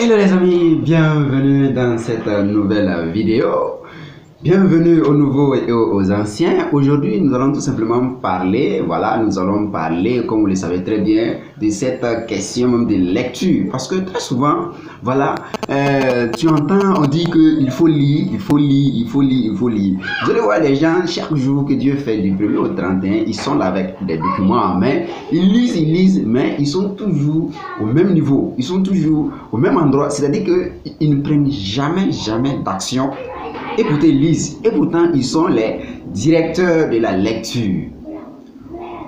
Hello les amis, bienvenue dans cette nouvelle vidéo. Bienvenue aux nouveaux et aux anciens. Aujourd'hui, nous allons tout simplement parler, comme vous le savez très bien, de cette question même de lecture. Parce que très souvent, tu entends, on dit qu'il faut lire, il faut lire, il faut lire, il faut lire. Vous allez voir les gens, chaque jour que Dieu fait du 1er au 31, ils sont là avec des documents en main. Ils lisent, mais ils sont toujours au même niveau. Ils sont toujours au même endroit. C'est-à-dire qu'ils ne prennent jamais d'action. Et pourtant, ils lisent. Et pourtant, ils sont les directeurs de la lecture.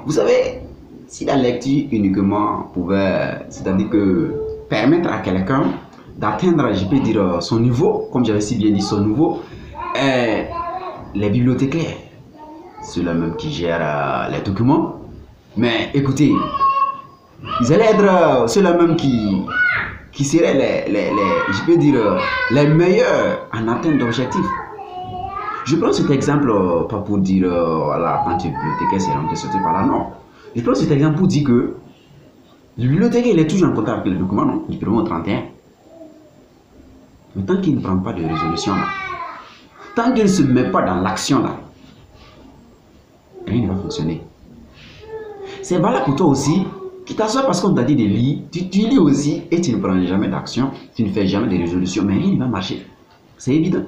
Vous savez, si la lecture uniquement pouvait, c'est-à-dire que permettre à quelqu'un d'atteindre, je peux dire, son niveau, comme j'avais si bien dit son niveau, les bibliothécaires, ceux-là même qui gèrent les documents. Mais écoutez, ils allaient être ceux-là même qui seraient je peux dire, les meilleurs en atteinte d'objectifs. Je prends cet exemple, pas pour dire, quand tu es bibliothécaire, c'est rentré sauter par là, non. Je prends cet exemple pour dire que le bibliothécaire, il est toujours en contact avec le document, non, du 1er au 31. Mais tant qu'il ne prend pas de résolution, là, tant qu'il ne se met pas dans l'action, là, rien ne va fonctionner. C'est valable pour toi aussi. Tu t'assois parce qu'on t'a dit de lire, tu lis aussi et tu ne prends jamais d'action, tu ne fais jamais de résolution, mais rien ne va marcher. C'est évident.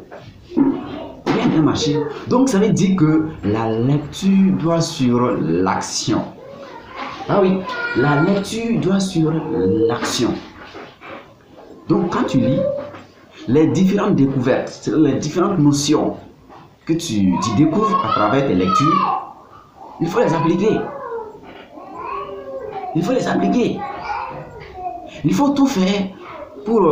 Rien ne va marcher. Donc ça veut dire que la lecture doit suivre l'action. Ah oui, la lecture doit suivre l'action. Donc quand tu lis, les différentes découvertes, les différentes notions que tu découvres à travers tes lectures, il faut les appliquer. Il faut les appliquer. Il faut tout faire pour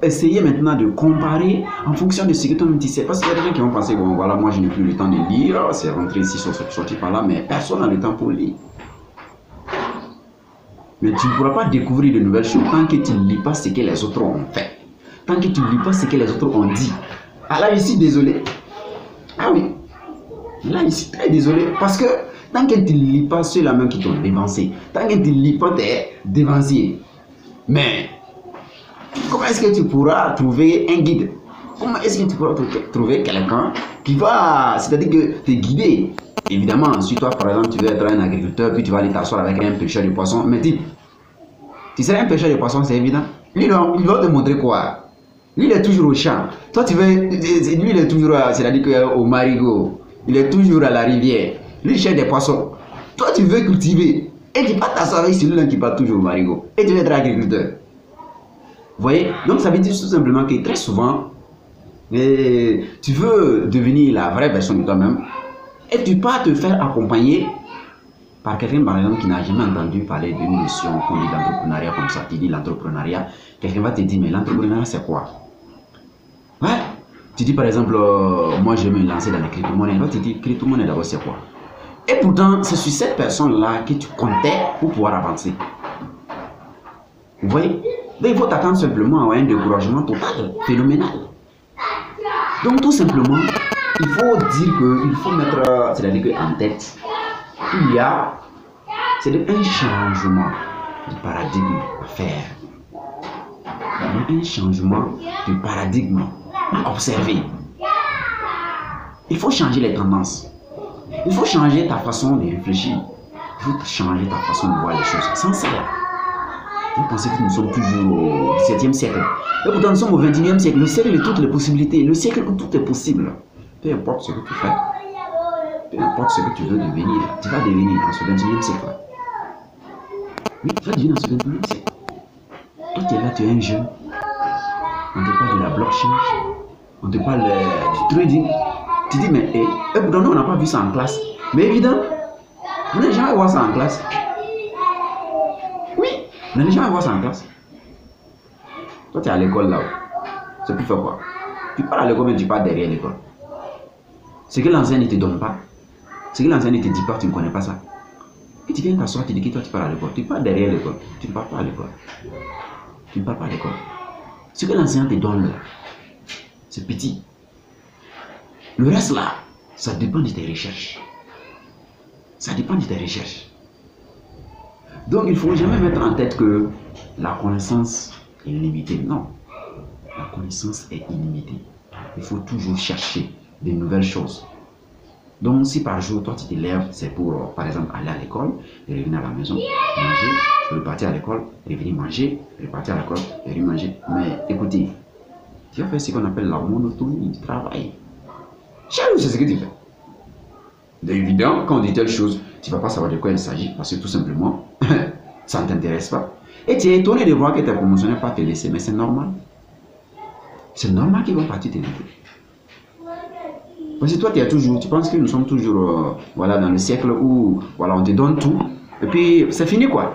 essayer maintenant de comparer en fonction de ce que toi-même tu sais. Parce qu'il y a des gens qui vont penser, bon voilà, moi je n'ai plus le temps de lire, c'est rentré ici, sortir par là, mais personne n'a le temps pour lire. Mais tu ne pourras pas découvrir de nouvelles choses tant que tu ne lis pas ce que les autres ont fait. Tant que tu ne lis pas ce que les autres ont dit. Ah là, je suis désolé. Ah oui. Là, je suis très désolé parce que tant que tu ne lis pas ceux-là même qui t'ont dévancé, tant que tu ne lis pas tes dévanciers, mais comment est-ce que tu pourras trouver un guide? Comment est-ce que tu pourras trouver quelqu'un qui va, c'est-à-dire que te guider? Évidemment, si toi par exemple tu veux être un agriculteur, puis tu vas aller t'asseoir avec un pêcheur de poissons, mais tu serais un pêcheur de poissons, c'est évident. Lui, il va te montrer quoi? Lui, il est toujours au champ. Toi, lui, il est toujours, c'est-à-dire au marigot. Il est toujours à la rivière. Lui, il cherche des poissons. Toi, tu veux cultiver. Et tu vas t'asseoir avec celui-là qui va toujours au marigot. Et tu veux être agriculteur. Vous voyez? Donc, ça veut dire tout simplement que très souvent, tu veux devenir la vraie version de toi-même. Et tu vas te faire accompagner par quelqu'un, par exemple, qui n'a jamais entendu parler d'une notion qu'on dit d'entrepreneuriat comme ça. Tu dis l'entrepreneuriat. Quelqu'un va te dire, mais l'entrepreneuriat, c'est quoi? Ouais. Tu dis par exemple, moi je vais me lancer dans la crypto-monnaie. Là, tu dis, crypto-monnaie d'abord, c'est quoi? Et pourtant, c'est sur cette personne-là que tu comptais pour pouvoir avancer. Vous voyez? Donc, il faut t'attendre simplement à un découragement total, phénoménal. Donc, tout simplement, il faut dire qu'il faut mettre, c'est-à-dire en tête, il y a, un changement de paradigme à faire. Il y a un changement de paradigme à observer. Il faut changer les tendances. Il faut changer ta façon de réfléchir. Il faut changer ta façon de voir les choses. Sans ça, vous pensez que nous sommes toujours au XVIIe siècle. Et pourtant, nous sommes au XXIe siècle. Le siècle de toutes les possibilités. Le siècle où tout est possible. Peu importe ce que tu fais. Peu importe ce que tu veux devenir. Tu vas devenir dans ce XXIe siècle. Oui, tu vas devenir dans ce XXIe siècle. Toi, tu es là, tu es un jeune. On te parle de la blockchain. On te parle du trading. Tu dis, mais et pourtant, nous, on n'a pas vu ça en classe. Mais évidemment, vous n'allez jamais voir ça en classe. Oui, vous n'allez jamais voir ça en classe. Toi, tu es à l'école là-haut. C'est plus faire quoi? Tu pars à l'école, mais tu pars derrière l'école. Ce que l'enseignant ne te donne pas, ce que l'enseignant ne te dit pas, tu ne connais pas ça. Et tu viens t'asseoir, tu dis que toi, tu pars à l'école. Tu pars derrière l'école. Tu ne pars pas à l'école. Tu ne pars pas à l'école. Ce que l'enseignant te donne là, c'est petit. Le reste là, ça dépend de tes recherches. Ça dépend de tes recherches. Donc il ne faut jamais mettre en tête que la connaissance est limitée. Non. connaissance est illimitée. Il faut toujours chercher de nouvelles choses. Donc, si par jour, toi, tu te lèves, c'est pour, par exemple, aller à l'école, et revenir à la maison, manger, repartir à l'école, revenir manger, repartir à l'école, et revenir manger. Mais écoutez, tu vas faire ce qu'on appelle la monotonie du travail. Chaque jour, c'est ce que tu fais. Évidemment, quand on dit telle chose, tu ne vas pas savoir de quoi il s'agit, parce que tout simplement, ça ne t'intéresse pas. Et tu es étonné de voir que tes promotionnaires ne pas te laisser, mais c'est normal. C'est normal qu'ils vont partir te laisser. Parce que toi, tu penses que nous sommes toujours voilà, dans le siècle où voilà, on te donne tout, et puis c'est fini quoi.